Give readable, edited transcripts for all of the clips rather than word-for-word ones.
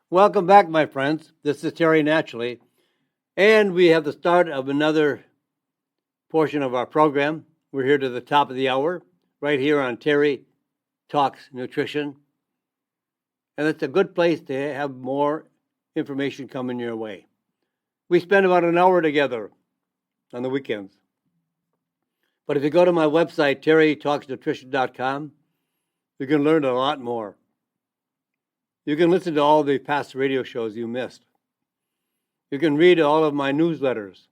Welcome back, my friends. This is Terry Naturally, and we have the start of another portion of our program. We're here to the top of the hour, right here on Terry Talks Nutrition, and it's a good place to have more information coming your way. We spend about an hour together on the weekends. But if you go to my website, terrytalksnutrition.com, you can learn a lot more. You can listen to all the past radio shows you missed. You can read all of my newsletters.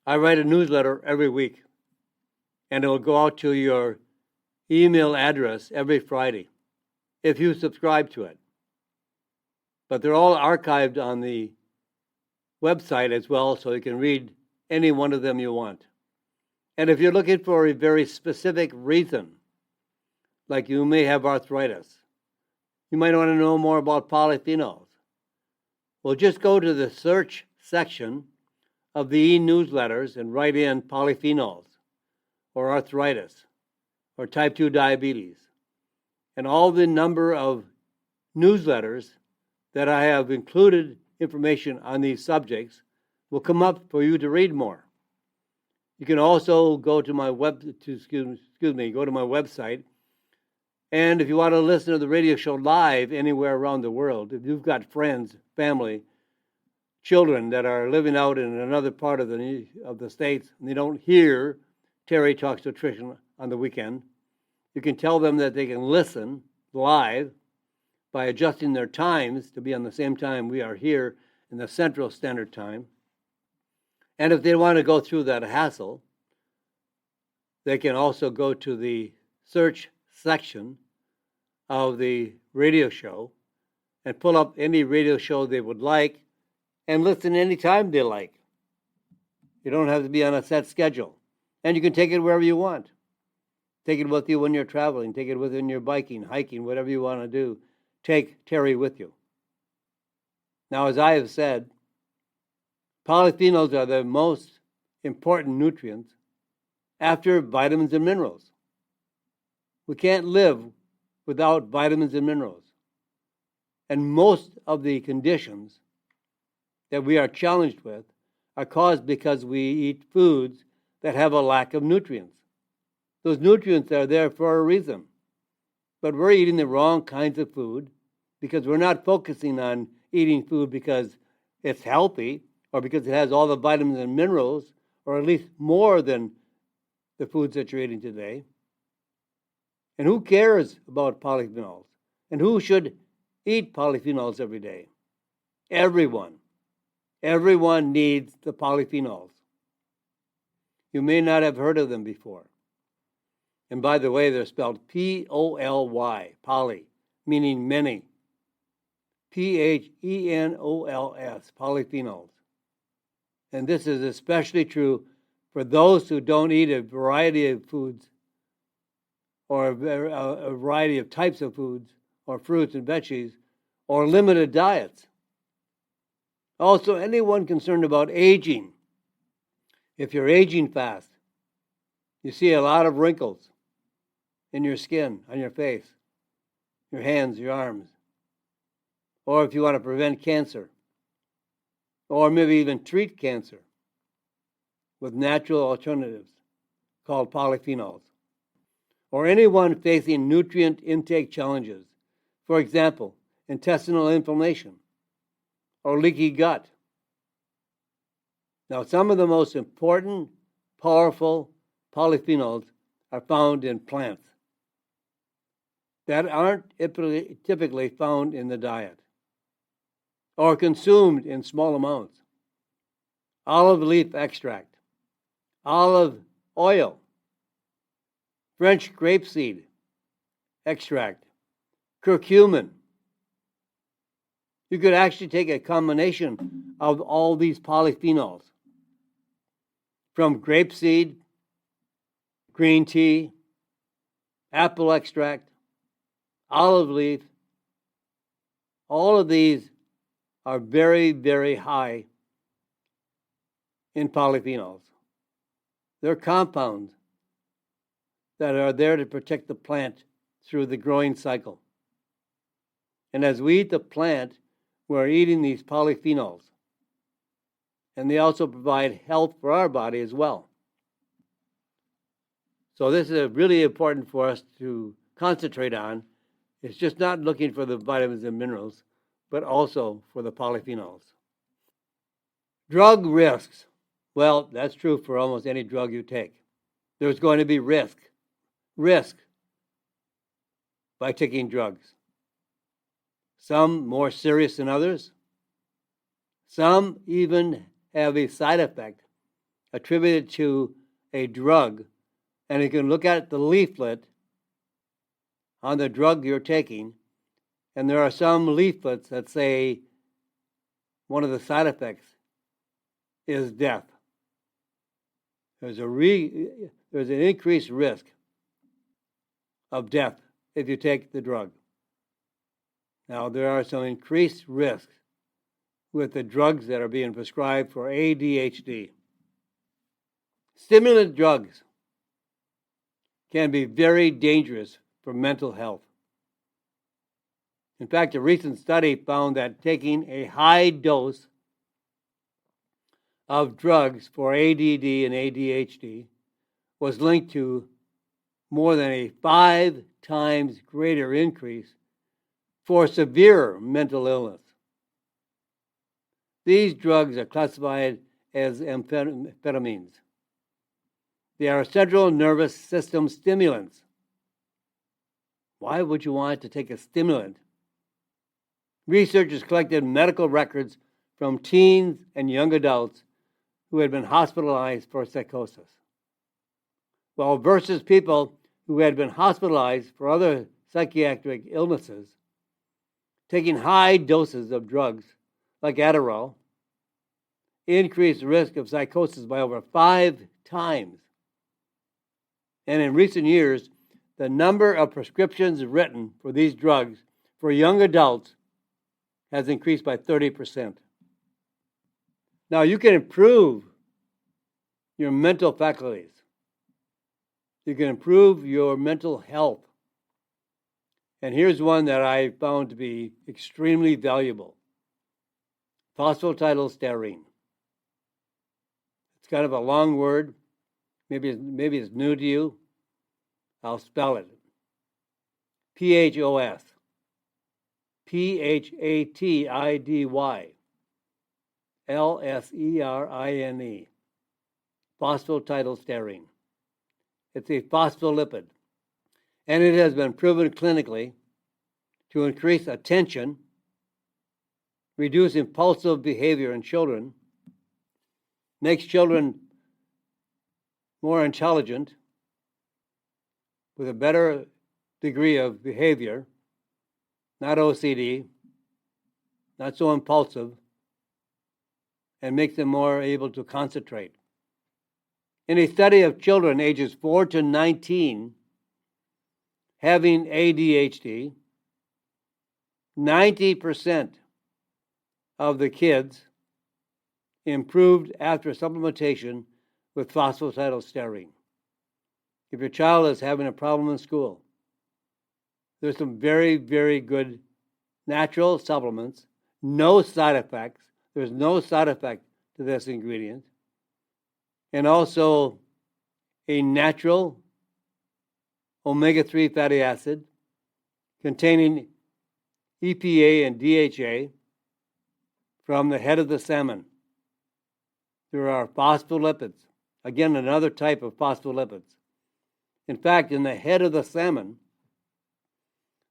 I write a newsletter every week, and it will go out to your email address every Friday if you subscribe to it. But they're all archived on the website as well, so you can read any one of them you want. And if you're looking for a very specific reason, like you may have arthritis, you might want to know more about polyphenols. Well, just go to the search section of the e-newsletters and write in polyphenols or arthritis or type 2 diabetes. And all the number of newsletters that I have included information on these subjects will come up for you to read more. You can also go to my go to my website. And if you want to listen to the radio show live anywhere around the world, if you've got friends, family, children that are living out in another part of the States and they don't hear Terry Talks Nutrition on the weekend, you can tell them that they can listen live by adjusting their times to be on the same time we are here in the Central Standard Time. And if they want to go through that hassle, they can also go to the search section of the radio show and pull up any radio show they would like and listen anytime they like. You don't have to be on a set schedule. And you can take it wherever you want. Take it with you when you're traveling. Take it with you when you're biking, hiking, whatever you want to do. Take Terry with you. Now, as I have said, polyphenols are the most important nutrients after vitamins and minerals. We can't live without vitamins and minerals. And most of the conditions that we are challenged with are caused because we eat foods that have a lack of nutrients. Those nutrients are there for a reason. But we're eating the wrong kinds of food because we're not focusing on eating food because it's healthy or because it has all the vitamins and minerals, or at least more than the foods that you're eating today. And who cares about polyphenols? And who should eat polyphenols every day? Everyone. Everyone needs the polyphenols. You may not have heard of them before. And by the way, they're spelled P-O-L-Y, poly, meaning many. P-H-E-N-O-L-S, polyphenols. And this is especially true for those who don't eat a variety of foods or a variety of types of foods or fruits and veggies or limited diets. Also, anyone concerned about aging. If you're aging fast, you see a lot of wrinkles in your skin, on your face, your hands, your arms. Or if you want to prevent cancer, or maybe even treat cancer with natural alternatives called polyphenols. Or anyone facing nutrient intake challenges, for example, intestinal inflammation or leaky gut. Now, some of the most important, powerful polyphenols are found in plants that aren't typically found in the diet or consumed in small amounts. Olive leaf extract, olive oil, French grapeseed extract, curcumin. You could actually take a combination of all these polyphenols from grapeseed, green tea, apple extract, olive leaf. All of these are very, very high in polyphenols. They're compounds that are there to protect the plant through the growing cycle. And as we eat the plant, we're eating these polyphenols. And they also provide health for our body as well. So this is really important for us to concentrate on. It's just not looking for the vitamins and minerals, but also for the polyphenols. Drug risks. Well, that's true for almost any drug you take. There's going to be risk by taking drugs. Some more serious than others. Some even have a side effect attributed to a drug, and you can look at the leaflet on the drug you're taking, and there are some leaflets that say one of the side effects is death. There's an increased risk of death if you take the drug. Now, there are some increased risks with the drugs that are being prescribed for ADHD. Stimulant drugs can be very dangerous for mental health. In fact, a recent study found that taking a high dose of drugs for ADD and ADHD was linked to more than a 5 times greater increase for severe mental illness. These drugs are classified as amphetamines. They are central nervous system stimulants. Why would you want to take a stimulant? Researchers collected medical records from teens and young adults who had been hospitalized for psychosis. Well, versus people who had been hospitalized for other psychiatric illnesses, taking high doses of drugs like Adderall increased the risk of psychosis by over 5 times. And in recent years, the number of prescriptions written for these drugs for young adults has increased by 30%. Now, you can improve your mental faculties. You can improve your mental health. And here's one that I found to be extremely valuable. Phosphatidylserine. It's kind of a long word. Maybe it's new to you. I'll spell it. PHOS. PHATIDY. LSERINE. Phosphatidylserine. It's a phospholipid, and it has been proven clinically to increase attention, reduce impulsive behavior in children, makes children more intelligent with a better degree of behavior, not OCD, not so impulsive, and makes them more able to concentrate. In a study of children ages 4 to 19 having ADHD, 90% of the kids improved after supplementation with phosphatidylserine. If your child is having a problem in school, there's some very, very good natural supplements, no side effects. There's no side effect to this ingredient. And also a natural omega-3 fatty acid containing EPA and DHA from the head of the salmon. There are phospholipids, again, another type of phospholipids. In fact, in the head of the salmon,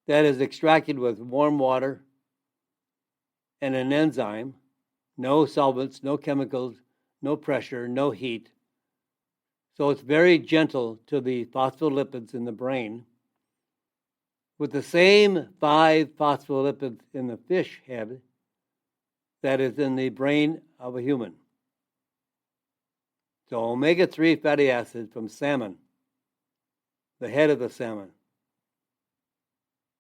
that is extracted with warm water and an enzyme, no solvents, no chemicals, no pressure, no heat. So it's very gentle to the phospholipids in the brain. With the same 5 phospholipids in the fish head that is in the brain of a human. So omega-3 fatty acids from salmon, the head of the salmon,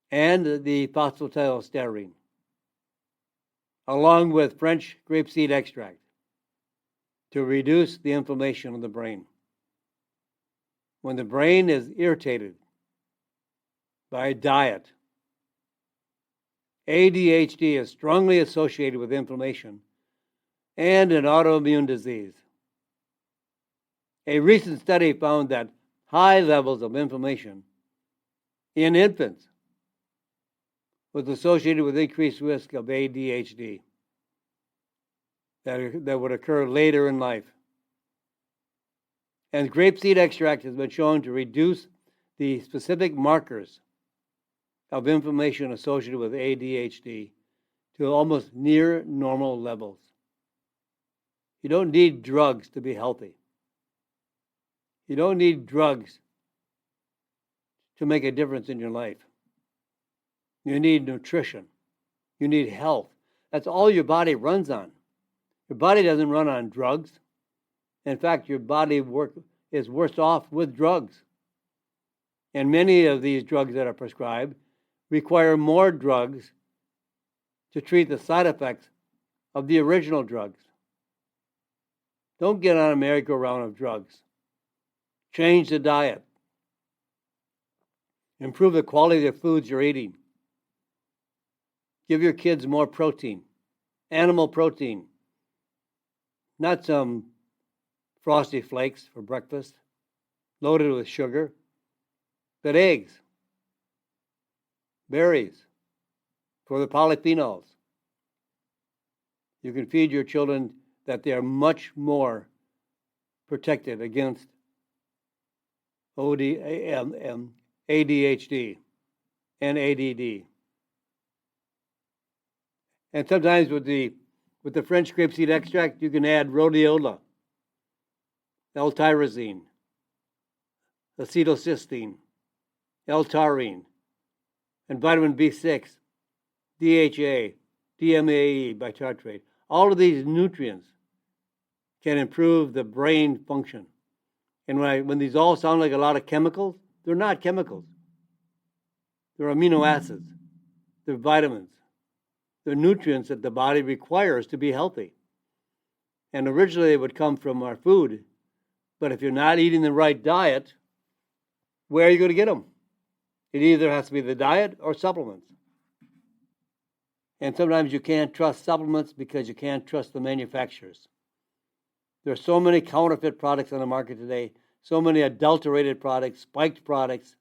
and the phosphatidylserine, along with French grapeseed extract to reduce the inflammation of the brain. When the brain is irritated by a diet, ADHD is strongly associated with inflammation and an autoimmune disease. A recent study found that high levels of inflammation in infants was associated with increased risk of ADHD that would occur later in life. And grapeseed extract has been shown to reduce the specific markers of inflammation associated with ADHD to almost near normal levels. You don't need drugs to be healthy. You don't need drugs to make a difference in your life. You need nutrition. You need health. That's all your body runs on. Your body doesn't run on drugs. In fact, your body is worse off with drugs. And many of these drugs that are prescribed require more drugs to treat the side effects of the original drugs. Don't get on a merry-go-round of drugs. Change the diet. Improve the quality of the foods you're eating. Give your kids more protein, animal protein, not some Frosty Flakes for breakfast, loaded with sugar, but eggs, berries, for the polyphenols. You can feed your children that they are much more protected against ADHD and ADD. And sometimes with the French grapeseed extract, you can add rhodiola, L-tyrosine, acetylcysteine, L-taurine, and vitamin B6, DHA, DMAE bitartrate. All of these nutrients can improve the brain function. And when these all sound like a lot of chemicals, they're not chemicals. They're amino acids. They're vitamins. They're nutrients that the body requires to be healthy. And originally it would come from our food. But if you're not eating the right diet, where are you going to get them? It either has to be the diet or supplements. And sometimes you can't trust supplements because you can't trust the manufacturers. There are so many counterfeit products on the market today, so many adulterated products, spiked products,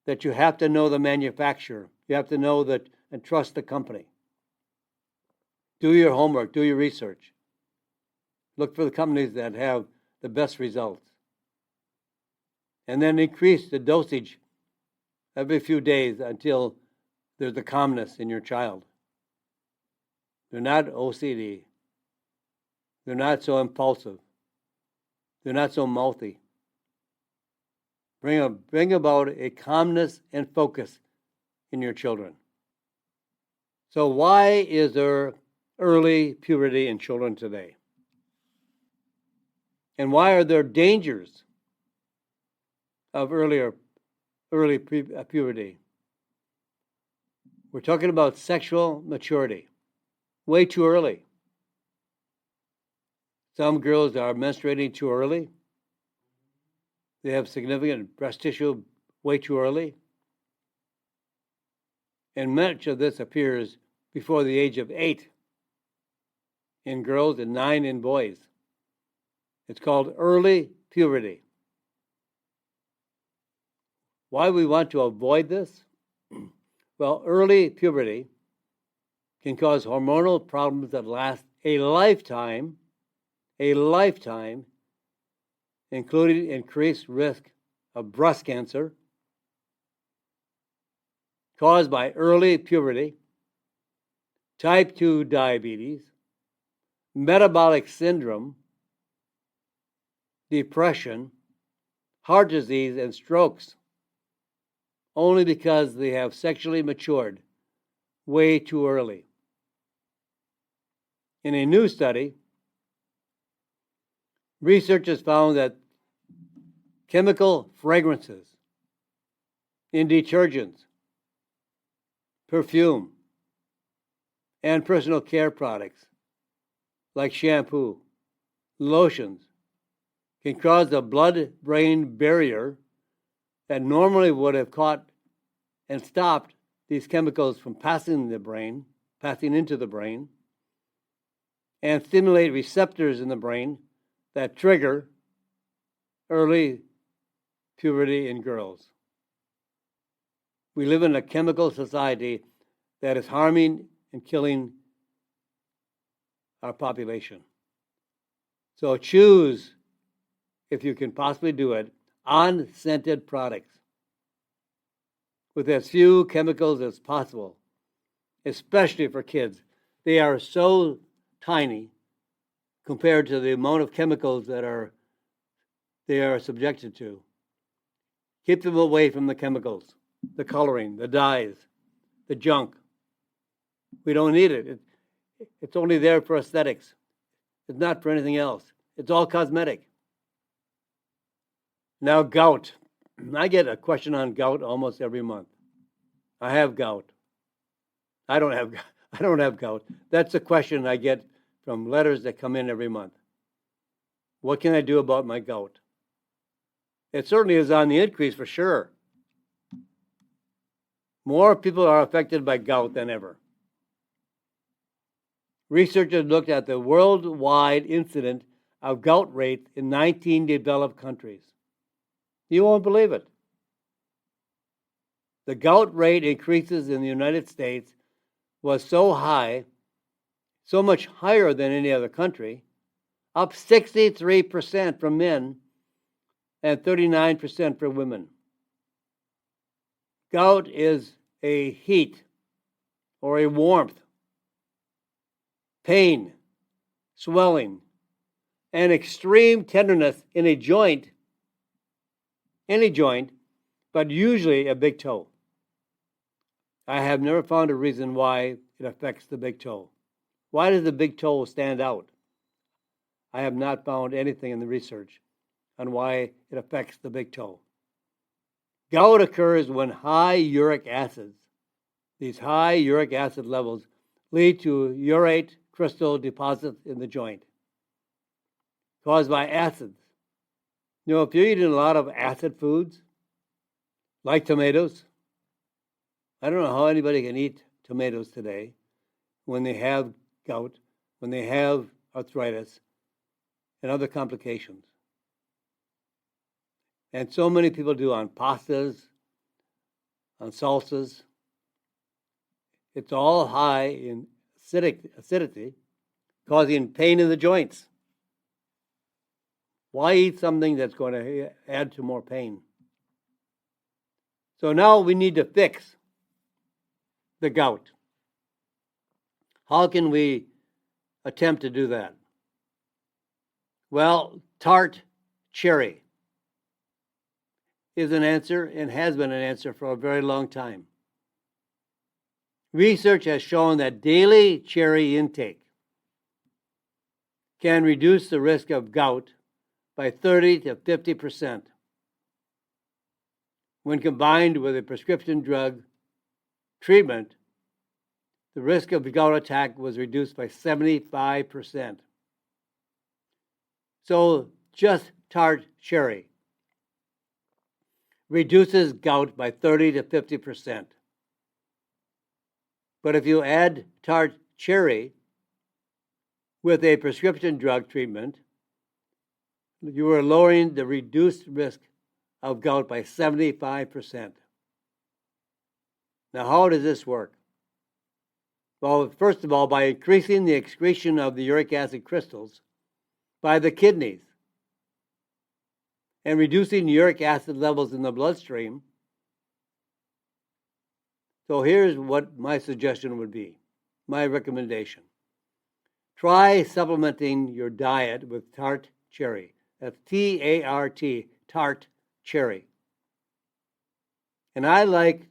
that you have to know the manufacturer. You have to know that and trust the company. Do your homework, do your research. Look for the companies that have the best results. And then increase the dosage every few days until there's a calmness in your child. They're not OCD. They're not so impulsive. They're not so mouthy. Bring about a calmness and focus in your children. So why is there early puberty in children today? And why are there dangers of early puberty? We're talking about sexual maturity. Way too early. Some girls are menstruating too early. They have significant breast tissue way too early. And much of this appears before the age of 8 in girls and 9 in boys. It's called early puberty. Why we want to avoid this? Well, early puberty can cause hormonal problems that last a lifetime, including increased risk of breast cancer caused by early puberty, type 2 diabetes, metabolic syndrome, depression, heart disease, and strokes, only because they have sexually matured way too early. In a new study, researchers found that chemical fragrances in detergents, perfume, and personal care products like shampoo, lotions, can cause the blood-brain barrier that normally would have caught and stopped these chemicals from passing into the brain, and stimulate receptors in the brain that trigger early puberty in girls. We live in a chemical society that is harming and killing our population. So choose, if you can possibly do it, unscented products with as few chemicals as possible, especially for kids. They are so tiny compared to the amount of chemicals that they are subjected to. Keep them away from the chemicals, the coloring, the dyes, the junk. We don't need it. It's only there for aesthetics. It's not for anything else. It's all cosmetic. Now, gout. I get a question on gout almost every month. I have gout. I don't have gout. That's a question I get from letters that come in every month. What can I do about my gout? It certainly is on the increase for sure. More people are affected by gout than ever. Researchers looked at the worldwide incidence of gout rates in 19 developed countries. You won't believe it. The gout rate increases in the United States was so high, so much higher than any other country, up 63% for men and 39% for women. Gout is a heat or a warmth, pain, swelling, and extreme tenderness in a joint, any joint, but usually a big toe. I have never found a reason why it affects the big toe. Why does the big toe stand out? I have not found anything in the research on why it affects the big toe. Gout occurs when high uric acids, these high uric acid levels, lead to urate crystal deposits in the joint caused by acids. You know, if you're eating a lot of acid foods, like tomatoes, I don't know how anybody can eat tomatoes today when they have gout, when they have arthritis, and other complications. And so many people do on pastas, on salsas. It's all high in acidity, causing pain in the joints. Why eat something that's going to add to more pain? So now we need to fix the gout. How can we attempt to do that? Well, tart cherry is an answer and has been an answer for a very long time. Research has shown that daily cherry intake can reduce the risk of gout by 30 to 50% when combined with a prescription drug treatment. The risk of gout attack was reduced by 75%. So just tart cherry reduces gout by 30 to 50%. But if you add tart cherry with a prescription drug treatment, you are lowering the reduced risk of gout by 75%. Now, how does this work? Well, first of all, by increasing the excretion of the uric acid crystals by the kidneys and reducing uric acid levels in the bloodstream. So here's what my suggestion would be, my recommendation. Try supplementing your diet with tart cherry. That's T-A-R-T, tart cherry. And I like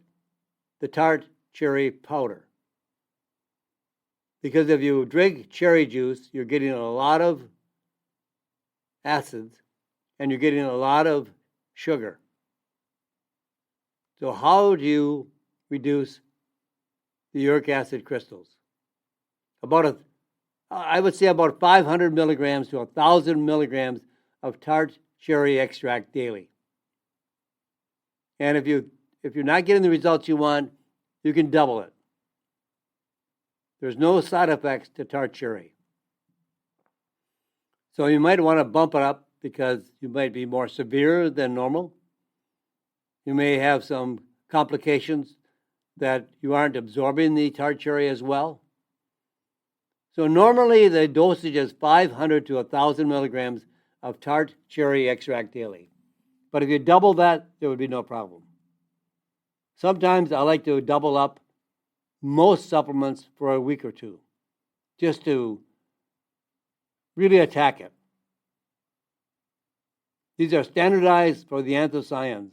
the tart cherry powder, because if you drink cherry juice, you're getting a lot of acids and you're getting a lot of sugar. So how do you reduce the uric acid crystals? I would say about 500 milligrams to 1,000 milligrams of tart cherry extract daily. And if you're not getting the results you want, you can double it. There's no side effects to tart cherry. So you might want to bump it up because you might be more severe than normal. You may have some complications that you aren't absorbing the tart cherry as well. So normally the dosage is 500 to 1,000 milligrams of tart cherry extract daily. But if you double that, there would be no problem. Sometimes I like to double up most supplements for a week or two, just to really attack it. These are standardized for the anthocyanins,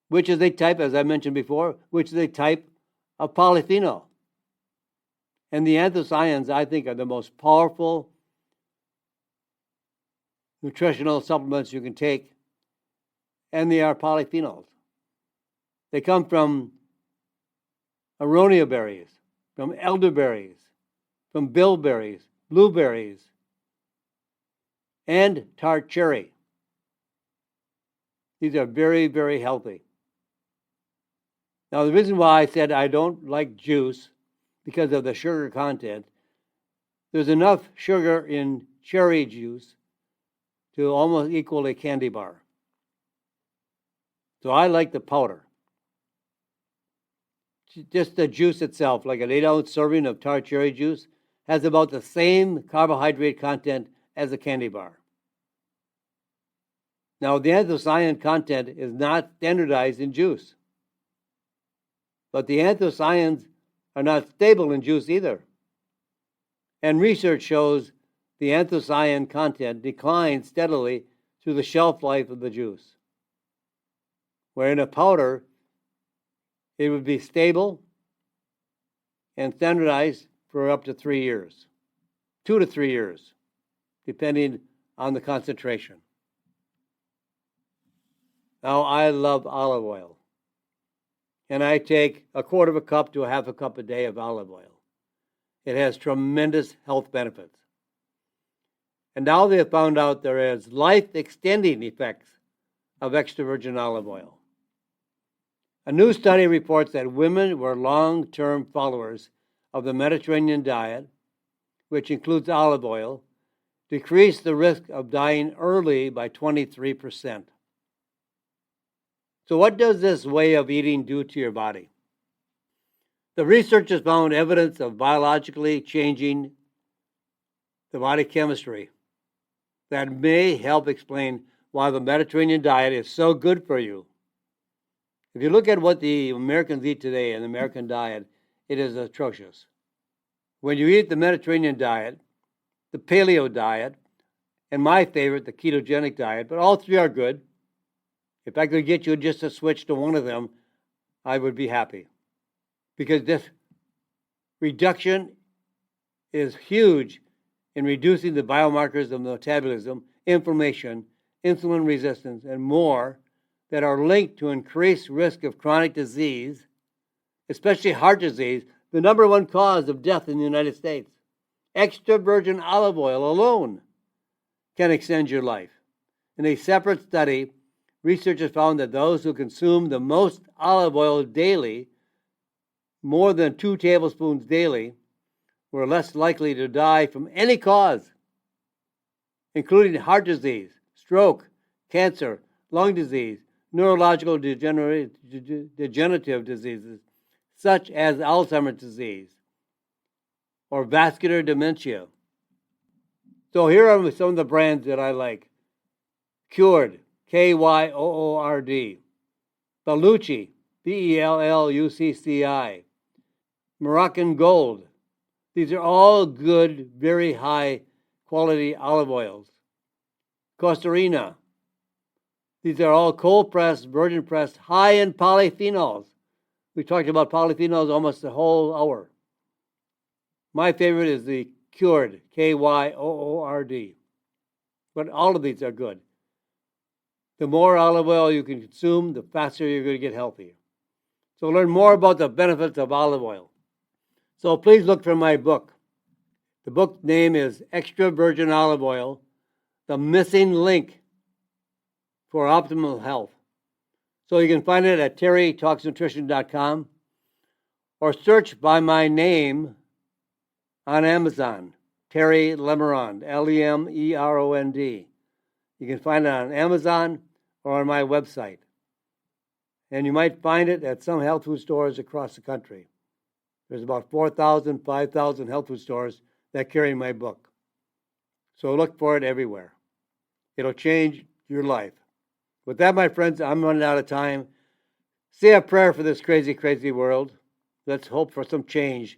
which is a type, as I mentioned before, which is a type of polyphenol. And the anthocyanins, I think, are the most powerful nutritional supplements you can take, and they are polyphenols. They come from aronia berries, from elderberries, from bilberries, blueberries, and tart cherry. These are very, very healthy. Now, the reason why I said I don't like juice because of the sugar content, there's enough sugar in cherry juice to almost equal a candy bar. So I like the powder. Just the juice itself, like an 8-ounce serving of tart cherry juice, has about the same carbohydrate content as a candy bar. Now, the anthocyanin content is not standardized in juice. But the anthocyanins are not stable in juice either. And research shows the anthocyanin content declines steadily through the shelf life of the juice. Where in a powder, it would be stable and standardized for up to 3 years, 2 to 3 years, depending on the concentration. Now, I love olive oil, and I take a quarter of a cup to a half a cup a day of olive oil. It has tremendous health benefits. And now they have found out there is life-extending effects of extra virgin olive oil. A new study reports that women who are long-term followers of the Mediterranean diet, which includes olive oil, decreased the risk of dying early by 23%. So what does this way of eating do to your body? The researchers found evidence of biologically changing the body chemistry that may help explain why the Mediterranean diet is so good for you. If you look at what the Americans eat today in the American diet, it is atrocious. When you eat the Mediterranean diet, the paleo diet, and my favorite, the ketogenic diet, but all three are good. If I could get you just to switch to one of them, I would be happy. Because this reduction is huge in reducing the biomarkers of metabolism, inflammation, insulin resistance, and more that are linked to increased risk of chronic disease, especially heart disease, the number one cause of death in the United States. Extra virgin olive oil alone can extend your life. In a separate study, researchers found that those who consume the most olive oil daily, more than 2 tablespoons daily, were less likely to die from any cause, including heart disease, stroke, cancer, lung disease, neurological degenerative diseases, such as Alzheimer's disease or vascular dementia. So here are some of the brands that I like. Cured, K-Y-O-O-R-D. Bellucci, B-E-L-L-U-C-C-I. Moroccan Gold. These are all good, very high quality olive oils. Costa Rica. These are all cold-pressed, virgin-pressed, high in polyphenols. We talked about polyphenols almost the whole hour. My favorite is the Cured, K-Y-O-O-R-D. But all of these are good. The more olive oil you can consume, the faster you're going to get healthier. So learn more about the benefits of olive oil. So please look for my book. The book name is Extra Virgin Olive Oil, The Missing Link for Optimal Health. So you can find it at terrytalksnutrition.com, or search by my name on Amazon, Terry Lemerond, Lemerond. You can find it on Amazon or on my website. And you might find it at some health food stores across the country. There's about 4,000, 5,000 health food stores that carry my book. So look for it everywhere. It'll change your life. With that, my friends, I'm running out of time. Say a prayer for this crazy, crazy world. Let's hope for some change,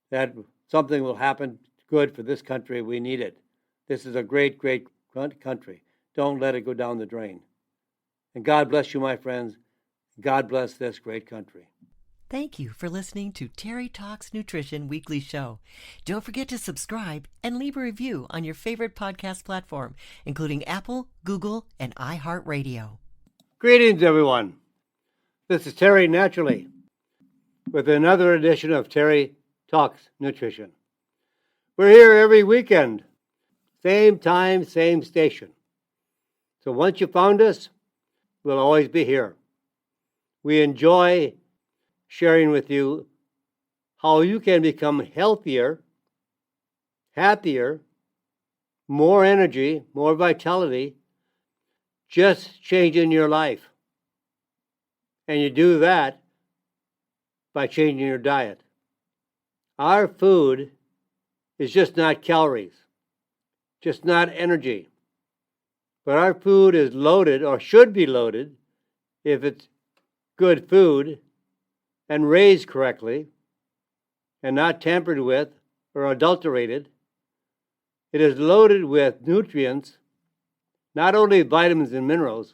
that something will happen good for this country. We need it. This is a great, great country. Don't let it go down the drain. And God bless you, my friends. God bless this great country. Thank you for listening to Terry Talks Nutrition Weekly Show. Don't forget to subscribe and leave a review on your favorite podcast platform, including Apple, Google, and iHeartRadio. Greetings, everyone. This is Terry Naturally with another edition of Terry Talks Nutrition. We're here every weekend, same time, same station. So once you found us, we'll always be here. We enjoy sharing with you how you can become healthier, happier, more energy, more vitality, just changing your life. And you do that by changing your diet. Our food is just not calories, just not energy. But our food is loaded, or should be loaded, if it's good food and raised correctly and not tampered with or adulterated. It is loaded with nutrients, not only vitamins and minerals,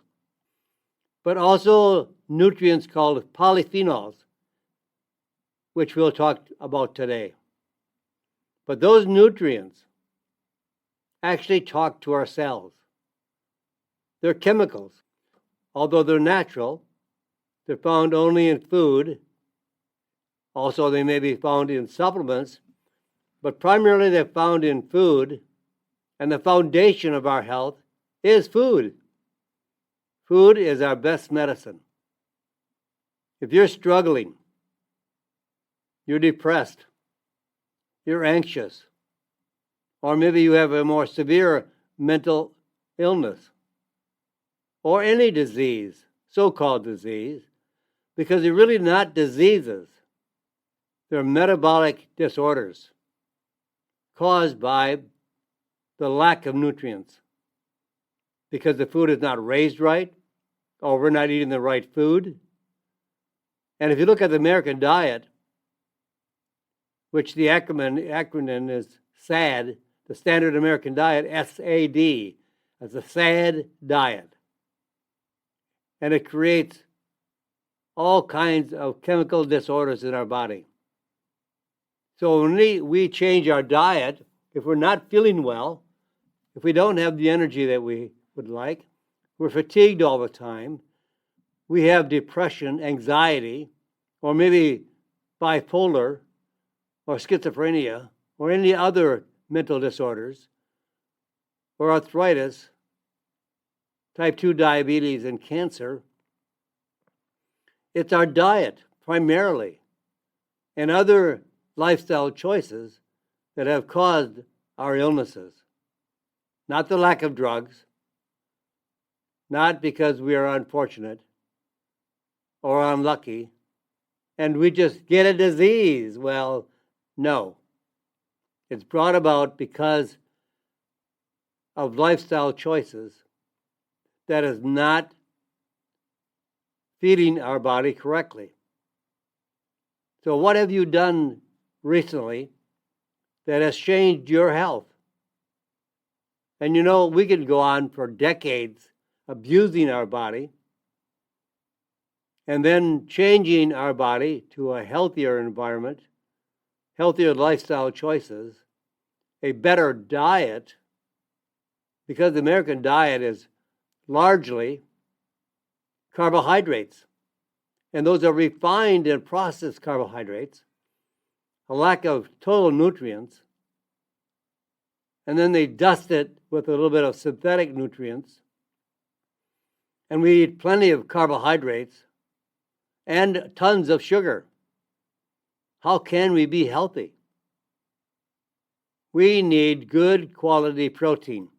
but also nutrients called polyphenols, which we'll talk about today. But those nutrients actually talk to our cells. They're chemicals. Although they're natural, they're found only in food. Also, they may be found in supplements, but primarily they're found in food, and the foundation of our health is food. Food is our best medicine. If you're struggling, you're depressed, you're anxious, or maybe you have a more severe mental illness, or any disease, so-called disease, because they're really not diseases. They're metabolic disorders caused by the lack of nutrients, because the food is not raised right, or we're not eating the right food. And if you look at the American diet, which the acronym is SAD, the Standard American Diet, SAD, as a SAD diet. And it creates all kinds of chemical disorders in our body. So when we change our diet, if we're not feeling well, if we don't have the energy that we would like, we're fatigued all the time, we have depression, anxiety, or maybe bipolar, or schizophrenia, or any other mental disorders, or arthritis, type 2 diabetes, and cancer, it's our diet primarily and other lifestyle choices that have caused our illnesses. Not the lack of drugs, not because we are unfortunate or unlucky, and we just get a disease. Well, no. It's brought about because of lifestyle choices that is not feeding our body correctly. So what have you done recently that has changed your health? And we could go on for decades abusing our body and then changing our body to a healthier environment, healthier lifestyle choices, a better diet, because the American diet is largely carbohydrates. And those are refined and processed carbohydrates, a lack of total nutrients, and then they dust it with a little bit of synthetic nutrients. And we eat plenty of carbohydrates and tons of sugar. how can we be healthy? We need good quality protein.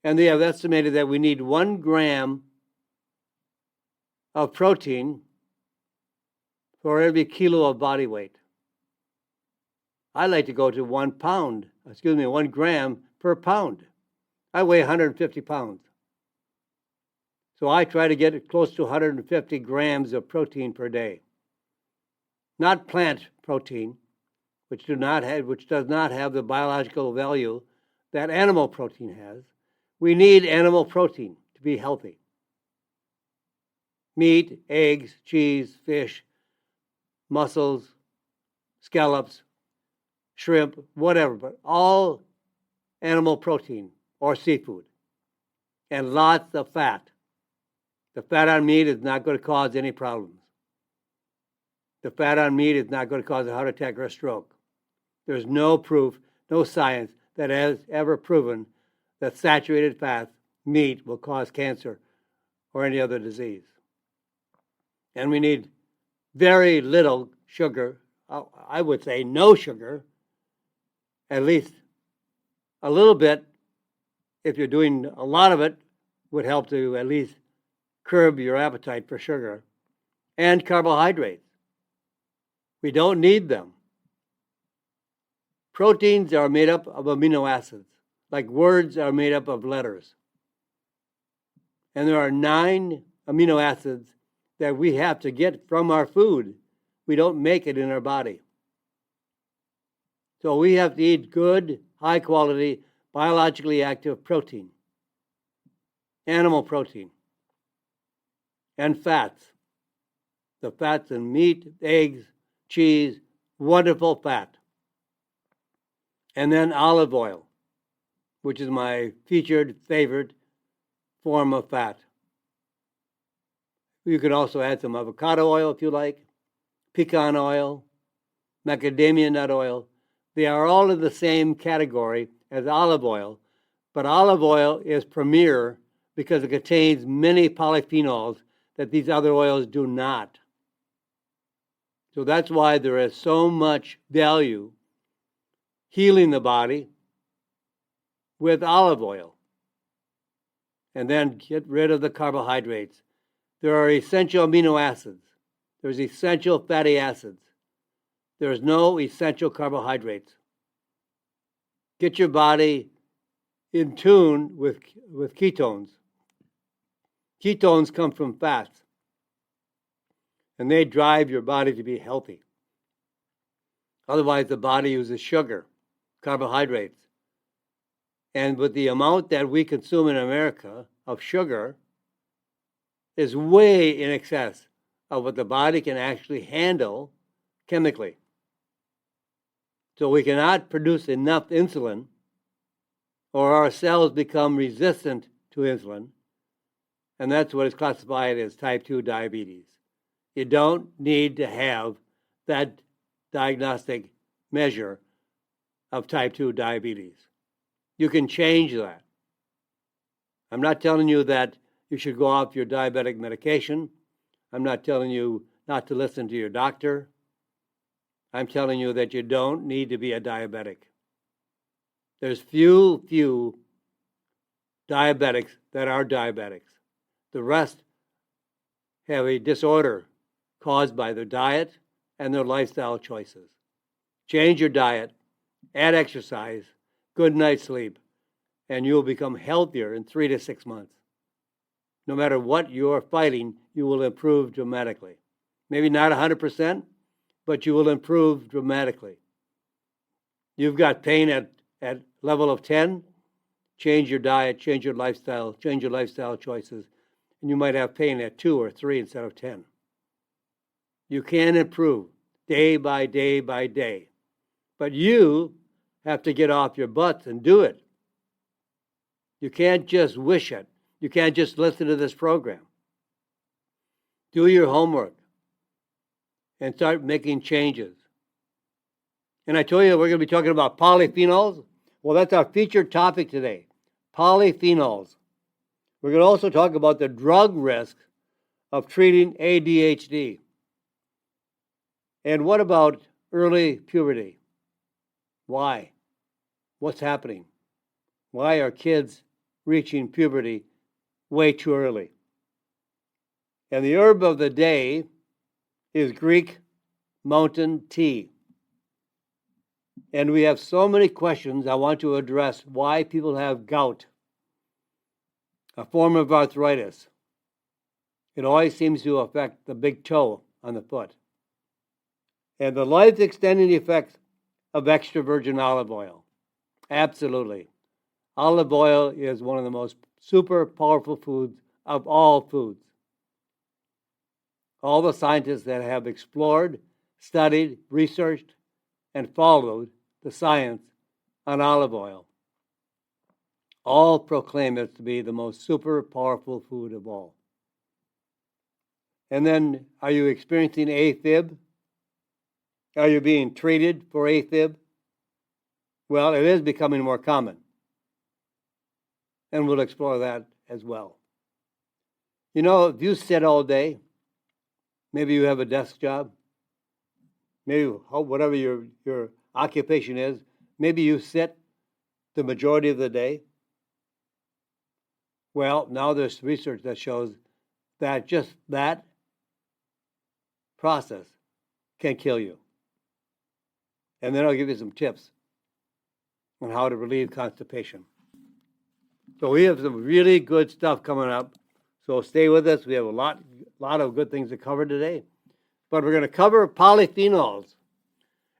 And they have estimated that we need 1 gram of protein for every kilo of body weight. I like to go to 1 gram per pound. I weigh 150 pounds. So I try to get close to 150 grams of protein per day. Not plant protein, which does not have the biological value that animal protein has. We need animal protein to be healthy. Meat, eggs, cheese, fish, mussels, scallops, shrimp, whatever, but all animal protein or seafood. And lots of fat. The fat on meat is not going to cause any problems. The fat on meat is not going to cause a heart attack or a stroke. There's no proof, no science that has ever proven that saturated fat meat will cause cancer or any other disease. And we need very little sugar. I would say no sugar, at least a little bit. If you're doing a lot of it, would help to at least curb your appetite for sugar. And carbohydrates. We don't need them. Proteins are made up of amino acids, like words are made up of letters. And there are 9 amino acids that we have to get from our food. We don't make it in our body. So we have to eat good, high quality, biologically active protein, animal protein, and fats. The fats in meat, eggs, cheese, wonderful fat. And then olive oil, which is my featured favorite form of fat. You can also add some avocado oil if you like, pecan oil, macadamia nut oil. They are all in the same category as olive oil, but olive oil is premier because it contains many polyphenols that these other oils do not. So that's why there is so much value healing the body with olive oil. And then get rid of the carbohydrates. There are essential amino acids. There's essential fatty acids. There's no essential carbohydrates. Get your body in tune with ketones. Ketones come from fats, and they drive your body to be healthy. Otherwise, the body uses sugar, carbohydrates. And with the amount that we consume in America of sugar is way in excess of what the body can actually handle chemically. So we cannot produce enough insulin, or our cells become resistant to insulin, and that's what is classified as type 2 diabetes. You don't need to have that diagnostic measure of type 2 diabetes. You can change that. I'm not telling you that you should go off your diabetic medication. I'm not telling you not to listen to your doctor. I'm telling you that you don't need to be a diabetic. There's few diabetics that are diabetics. The rest have a disorder caused by their diet and their lifestyle choices. Change your diet, add exercise, good night's sleep, and you'll become healthier in 3 to 6 months. No matter what you're fighting, you will improve dramatically. Maybe not 100%, but you will improve dramatically. You've got pain at level of 10, change your diet, change your lifestyle choices, and you might have pain at 2 or 3 instead of 10. You can improve day by day by day, but you have to get off your butts and do it. You can't just wish it. You can't just listen to this program. Do your homework and start making changes. And I told you we're going to be talking about polyphenols. Well, that's our featured topic today, polyphenols. We're going to also talk about the drug risk of treating ADHD. And what about early puberty? Why? What's happening? Why are kids reaching puberty way too early? And the herb of the day is Greek mountain tea. And we have so many questions. I want to address why people have gout, a form of arthritis. It always seems to affect the big toe on the foot. And the life-extending effects of extra virgin olive oil. Absolutely. Olive oil is one of the most super powerful foods of all foods. All the scientists that have explored, studied, researched, and followed the science on olive oil all proclaim it to be the most super powerful food of all. And then, are you experiencing AFib? Are you being treated for AFib? Well, it is becoming more common. And we'll explore that as well. You know, if you sit all day, maybe you have a desk job, maybe whatever your occupation is, maybe you sit the majority of the day. Well, now there's research that shows that just that process can kill you. And then I'll give you some tips on how to relieve constipation. So we have some really good stuff coming up. So stay with us. We have a lot of good things to cover today. But we're going to cover polyphenols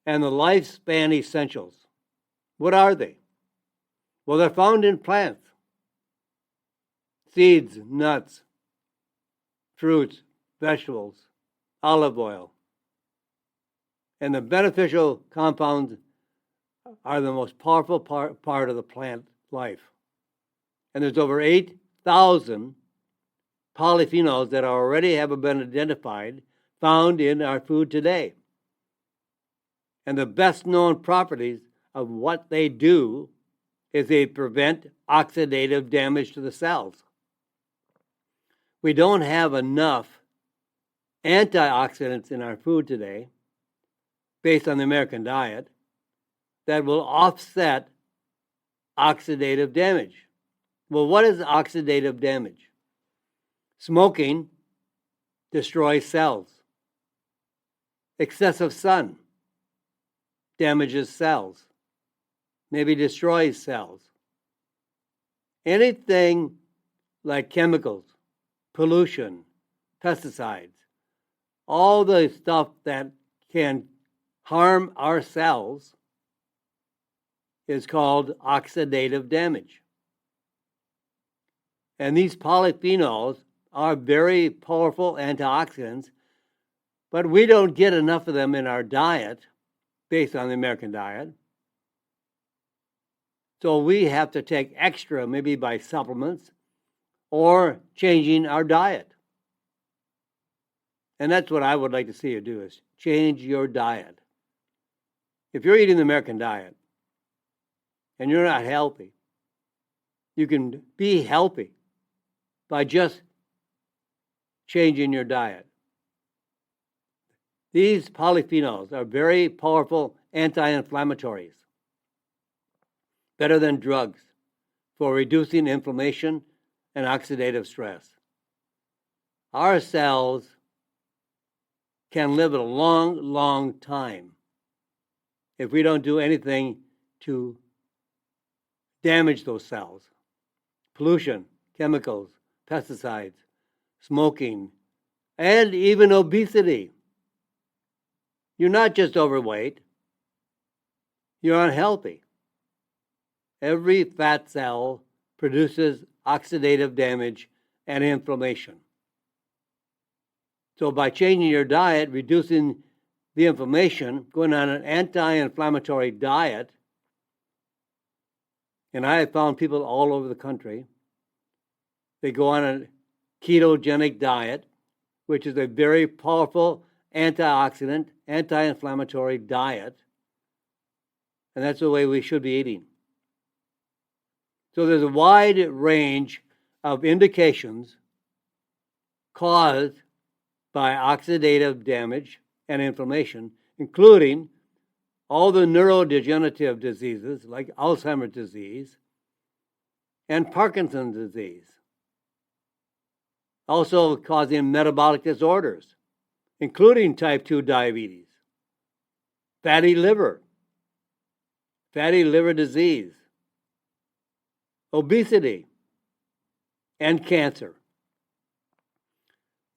and the lifespan essentials. What are they? Well, they're found in plants, seeds, nuts, fruits, vegetables, olive oil. And the beneficial compounds are the most powerful part of the plant life. And there's over 8,000 polyphenols that already have been identified, found in our food today. And the best known properties of what they do is they prevent oxidative damage to the cells. We don't have enough antioxidants in our food today, based on the American diet, that will offset oxidative damage. Well, what is oxidative damage? Smoking destroys cells. Excessive sun damages cells, maybe destroys cells. Anything like chemicals, pollution, pesticides, all the stuff that can harm our cells is called oxidative damage. And these polyphenols are very powerful antioxidants, but we don't get enough of them in our diet based on the American diet. So we have to take extra, maybe by supplements or changing our diet. And that's what I would like to see you do, is change your diet. If you're eating the American diet and you're not healthy, you can be healthy by just changing your diet. These polyphenols are very powerful anti-inflammatories, better than drugs for reducing inflammation and oxidative stress. Our cells can live a long, long time if we don't do anything to damage those cells. Pollution, chemicals, pesticides, smoking, and even obesity. You're not just overweight, you're unhealthy. Every fat cell produces oxidative damage and inflammation. So by changing your diet, reducing the inflammation, going on an anti-inflammatory diet, and I have found people all over the country, they go on a ketogenic diet, which is a very powerful antioxidant, anti-inflammatory diet, and that's the way we should be eating. So there's a wide range of indications caused by oxidative damage and inflammation, including all the neurodegenerative diseases like Alzheimer's disease and Parkinson's disease. Also causing metabolic disorders, including type 2 diabetes, fatty liver disease, obesity, and cancer.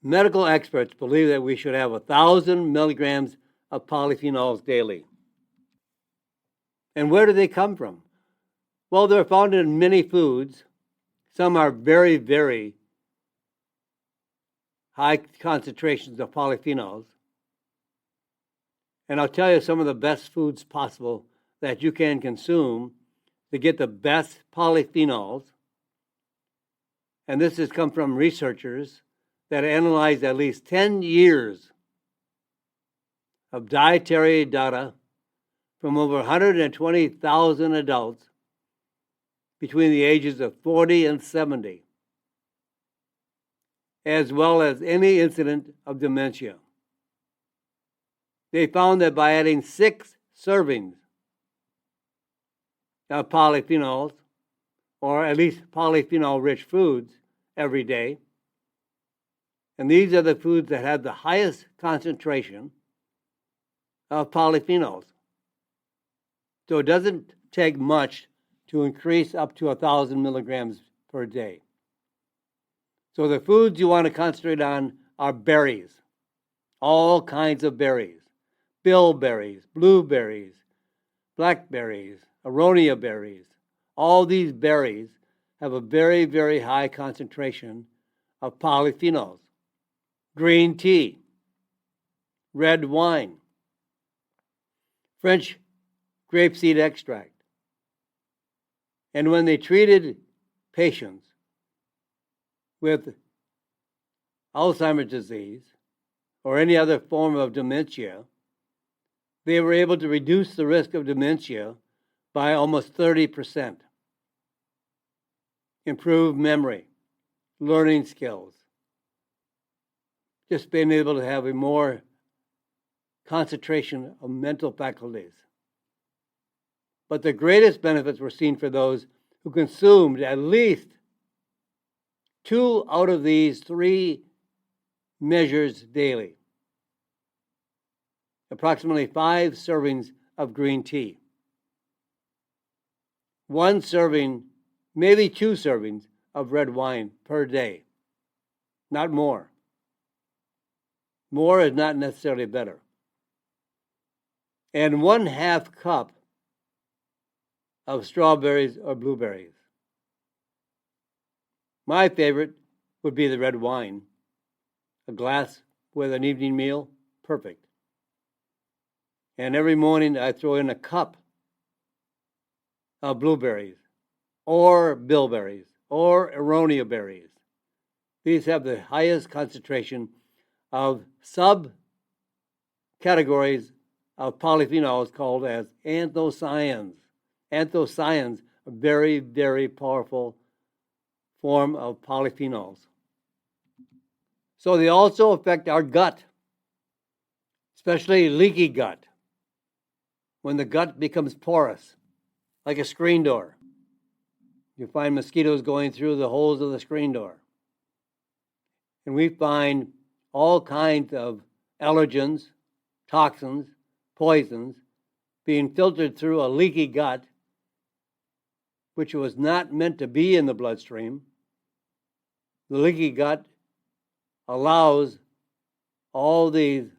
Medical experts believe that we should have 1,000 milligrams of polyphenols daily. And where do they come from? Well, they're found in many foods. Some are very, very high concentrations of polyphenols. And I'll tell you some of the best foods possible that you can consume to get the best polyphenols. And this has come from researchers that analyzed at least 10 years of dietary data from over 120,000 adults between the ages of 40 and 70, as well as any incident of dementia. They found that by adding 6 servings of polyphenols, or at least polyphenol-rich foods every day, and these are the foods that have the highest concentration of polyphenols. So it doesn't take much to increase up to 1,000 milligrams per day. So the foods you want to concentrate on are berries, all kinds of berries, bilberries, blueberries, blackberries, aronia berries. All these berries have a very, very high concentration of polyphenols. Green tea, red wine, French grapeseed extract. And when they treated patients with Alzheimer's disease or any other form of dementia, they were able to reduce the risk of dementia by almost 30%. Improve memory, learning skills, just being able to have a more concentration of mental faculties. But the greatest benefits were seen for those who consumed at least 2 out of these 3 measures daily. Approximately 5 servings of green tea. 1 serving, maybe 2 servings of red wine per day. Not more. More is not necessarily better. And 1/2 cup of strawberries or blueberries. My favorite would be the red wine. A glass with an evening meal, perfect. And every morning I throw in a cup of blueberries or bilberries or aronia berries. These have the highest concentration of subcategories of polyphenols called as anthocyanins. Anthocyanins, a very, very powerful form of polyphenols. So they also affect our gut, especially leaky gut, when the gut becomes porous, like a screen door. You find mosquitoes going through the holes of the screen door. And we find all kinds of allergens, toxins, poisons being filtered through a leaky gut, which was not meant to be in the bloodstream. The leaky gut allows all these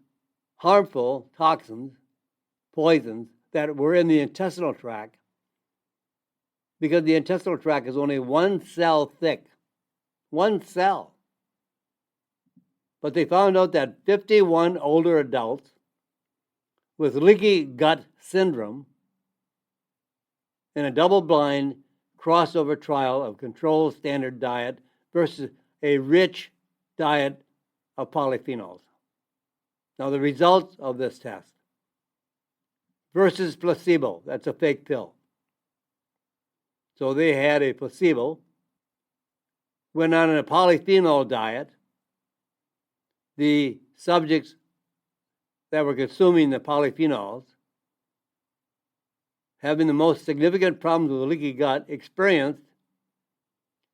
harmful toxins, poisons that were in the intestinal tract, because the intestinal tract is only 1 cell thick. 1 cell. But they found out that 51 older adults with leaky gut syndrome in a double-blind crossover trial of controlled standard diet versus a rich diet of polyphenols. Now the results of this test versus placebo, that's a fake pill. So they had a placebo, went on a polyphenol diet. The subjects that were consuming the polyphenols, having the most significant problems with leaky gut, experienced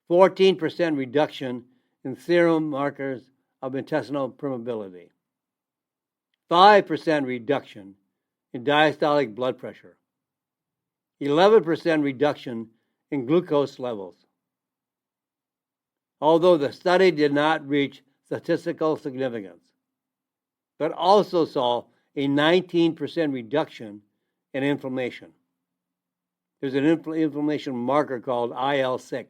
14% reduction in serum markers of intestinal permeability, 5% reduction in diastolic blood pressure, 11% reduction in glucose levels. Although the study did not reach statistical significance, but also saw a 19% reduction in inflammation. There's an inflammation marker called IL-6.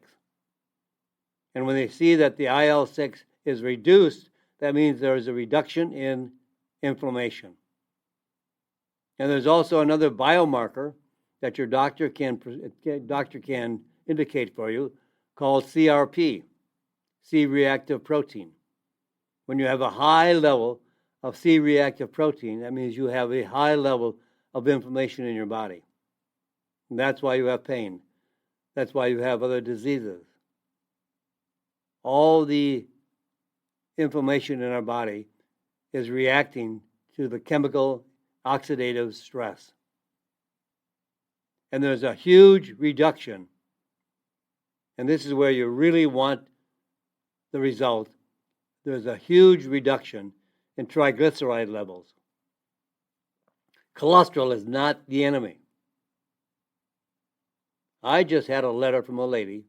And when they see that the IL-6 is reduced, that means there is a reduction in inflammation. And there's also another biomarker that your doctor can indicate for you called CRP, C-reactive protein. When you have a high level of C-reactive protein, that means you have a high level of inflammation in your body. And that's why you have pain. That's why you have other diseases. All the inflammation in our body is reacting to the chemical oxidative stress. And there's a huge reduction. And this is where you really want the result. There's a huge reduction in triglyceride levels. Cholesterol is not the enemy. I just had a letter from a lady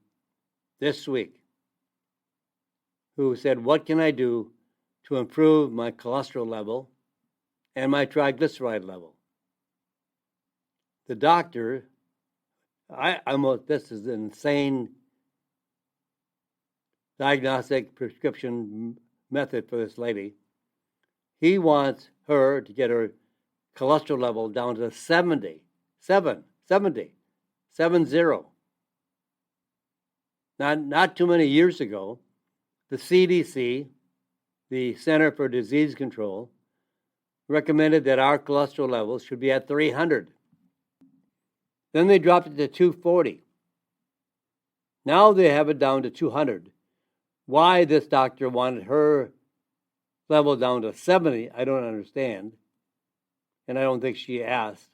this week who said, what can I do to improve my cholesterol level and my triglyceride level? The doctor, this is an insane diagnostic prescription method for this lady. He wants her to get her cholesterol level down to 70. Not too many years ago, the CDC, the Center for Disease Control, recommended that our cholesterol levels should be at 300. Then they dropped it to 240. Now they have it down to 200. Why this doctor wanted her level down to 70, I don't understand. And I don't think she asked.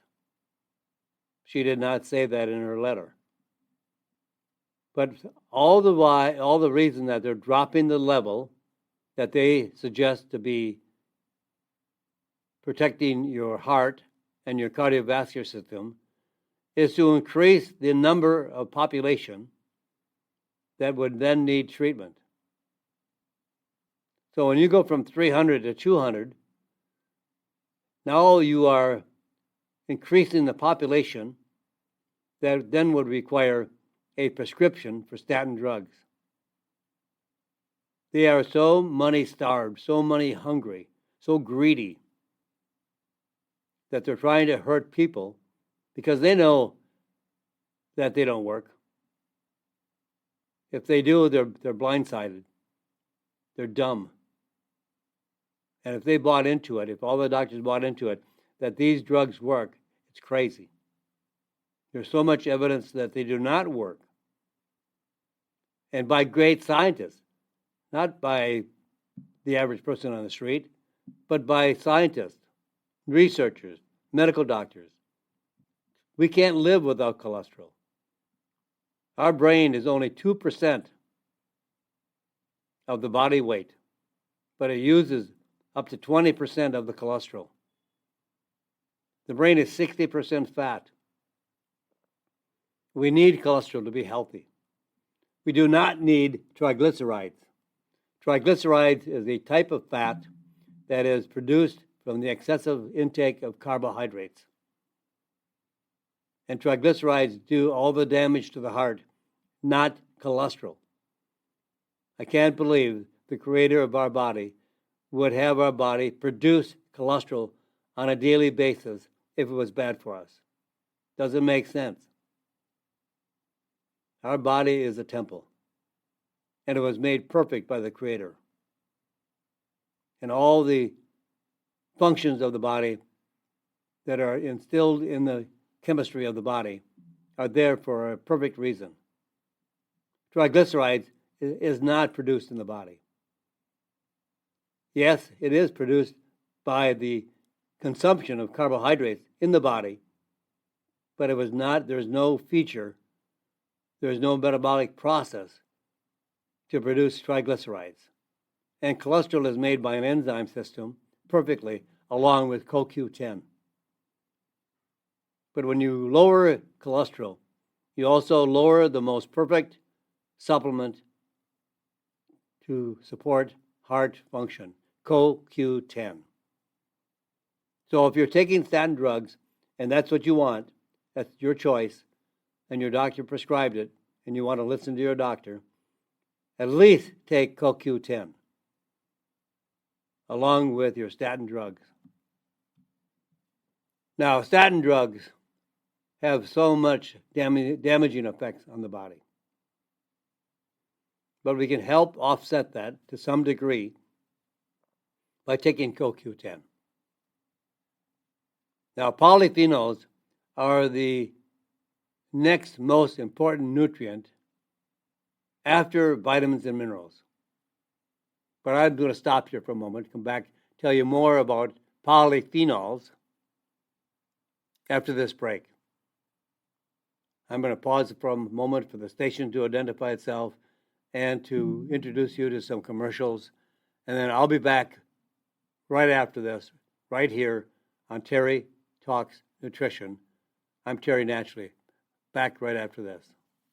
She did not say that in her letter. But all the reason that they're dropping the level that they suggest to be protecting your heart and your cardiovascular system is to increase the number of population that would then need treatment. So when you go from 300 to 200, now you are increasing the population that then would require a prescription for statin drugs. They are so money-starved, so money-hungry, so greedy that they're trying to hurt people because they know that they don't work. If they do, they're blindsided. They're dumb. And if they bought into it, if all the doctors bought into it, that these drugs work, it's crazy. There's so much evidence that they do not work. And by great scientists, not by the average person on the street, but by scientists, researchers, medical doctors. We can't live without cholesterol. Our brain is only 2% of the body weight, but it uses up to 20% of the cholesterol. The brain is 60% fat. We need cholesterol to be healthy. We do not need triglycerides. Triglycerides is a type of fat that is produced from the excessive intake of carbohydrates. And triglycerides do all the damage to the heart, not cholesterol. I can't believe the creator of our body would have our body produce cholesterol on a daily basis if it was bad for us. Doesn't make sense. Our body is a temple, and it was made perfect by the Creator. And all the functions of the body that are instilled in the chemistry of the body are there for a perfect reason. Triglycerides is not produced in the body. Yes, it is produced by the consumption of carbohydrates in the body, but there's no feature, there's no metabolic process to produce triglycerides. And cholesterol is made by an enzyme system perfectly, along with CoQ10. But when you lower cholesterol, you also lower the most perfect supplement to support heart function, CoQ10. So if you're taking statin drugs, and that's what you want, that's your choice, and your doctor prescribed it, and you want to listen to your doctor, at least take CoQ10 along with your statin drugs. Now, statin drugs have so much damaging effects on the body. But we can help offset that to some degree by taking CoQ10. Now, polyphenols are the next most important nutrient after vitamins and minerals. But I'm going to stop here for a moment, come back, tell you more about polyphenols after this break. I'm going to pause for a moment for the station to identify itself and to introduce you to some commercials. And then I'll be back right after this, right here on Terry Talks Nutrition. I'm Terry Naturally. Back right after this.